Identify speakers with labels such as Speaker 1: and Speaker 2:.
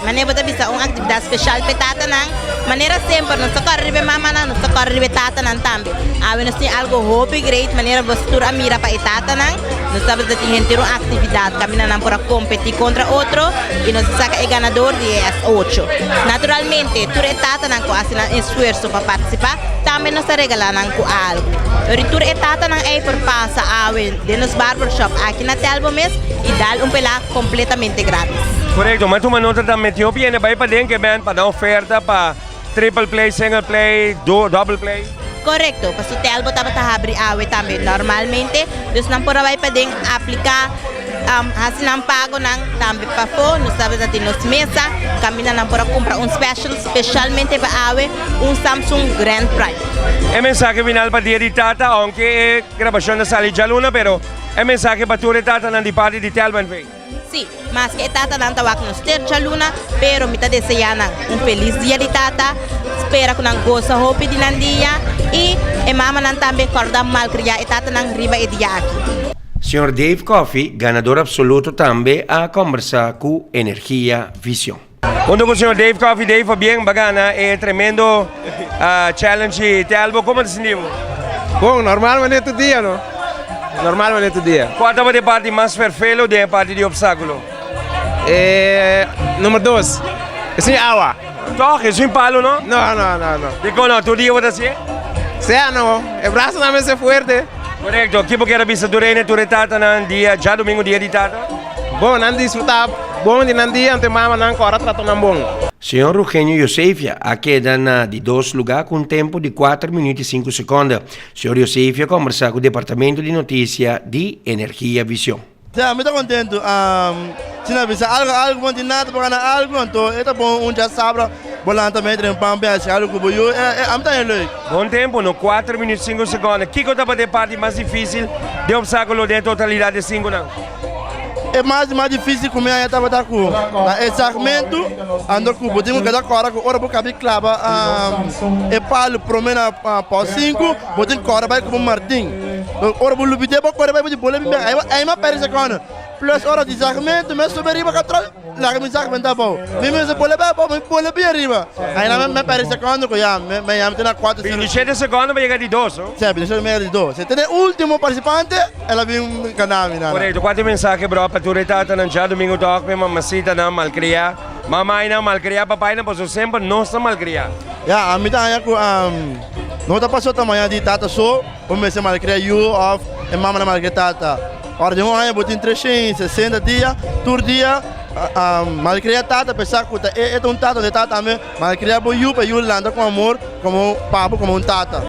Speaker 1: Maneira bota bisa atividade especial para Tata nang maneira sempre não só corre mama não só corre Tata nang tambe. Awe nós tem algo hobby great maneira postura mira para Tata nang nós sabe que tem gente uma atividade caminhando nang para competir contra outro e nós saca o ganador de as 8. Naturalmente, tu Tata nang ko assim esforço para participar, também nós regalando nang ko algo. Ritur Tata nang ay perpassa awe de nos barbershop aqui na Telbo mês e dar pela completamente grátis.
Speaker 2: Correto, mas uma nota também tinha opinião, vai para dentro que vem para dar oferta para triple play, single play, double play.
Speaker 1: Correcto, para o Telbo estava a abrir awe também normalmente, dus não por vai para dentro aplicar assim não pago não também para fora, nós sabemos que nos mesa, caminha não para comprar special, especialmente para awe, Samsung Grand Prix.
Speaker 2: É mensagem final para dia de Tata, aunque a gravação da sala já luna, pero é mensagem para tu Tata não de parte de Telbo en vez.
Speaker 1: Sí, mas que Tata não está nos ter luna, pero me está desejando feliz dia de Tata, espera que não gosta hope de nandia e mama não também acorda mal criar e Tata não riba e dia aqui.
Speaker 3: Senhor Dave Coffey, ganador absoluto também, a conversar com Energia Vision.
Speaker 2: Quando o senhor Dave Coffey, Dave foi bem bacana, é tremendo challenge Telbo, como te sentiu?
Speaker 4: Bom, normalmente todo dia, não? Normalmente todo dia.
Speaker 2: Qual é a parte mais perfeita ou a parte de obstáculo?
Speaker 4: Número 2. Esse é água.
Speaker 2: Toque, isso é um palo, não?
Speaker 4: Não.
Speaker 2: Digo, não, tu dia vai ser?
Speaker 4: Se não, o braço não é forte.
Speaker 2: Correto, que porque era vista durante tu Tata no dia, já domingo dia de Tata?
Speaker 4: Bom, não desfrutar bom de nandia, ante mama não corre trato não bom.
Speaker 3: Senhor Eugenio Josefia, a queda de 2 lugares com tempo de 4 minutos e 5 segundos. Senhor Josefia conversa com o Departamento de Notícia de Energia Vision.
Speaker 5: Já, me estou contente. Se não visa algo bom de nada, para algo, então é bom já sabe, volante também tem pampe, algo que eu
Speaker 2: Bom tempo, no 4 minutos e 5 segundos. Que coisa para a parte mais difícil de obstáculo de totalidade de 5 não?
Speaker 5: É mais difícil comer a etapa da cu. Exatamente, ando com o botinho que dá cora, ora por caber clava, é palo promena para 5, botinho cora vai com o Martim. Ora por lubide para cora vai de bola, aí uma perde secunda. Plus ora de exatamente, mas sobre riba controle, lá que me exatamente tá bom. Me se bola bem arriba. Aí na me perde secunda que já me tem na 4
Speaker 2: segundos. 27 segundos vai chegar de 2, não?
Speaker 5: Sim, deixa eu me de 2. Se tem o último participante, ela vem canami na.
Speaker 2: Correto, quanto mensagem bro para tu Tata não já domingo toque, mas mamacita não malcriar, mamãe não malcriar, papai não posso sempre não está malcriar.
Speaker 5: Já, a mim tá aí não tá passou tamanho de Tata só, o mês malcriar you off e mama não malcriar Tata. Ora de um ano botin 360 dias, todo dia malcriar Tata, pensar que é um Tata de Tata também, malcriar por you para you landa com amor, como papo, como um Tata.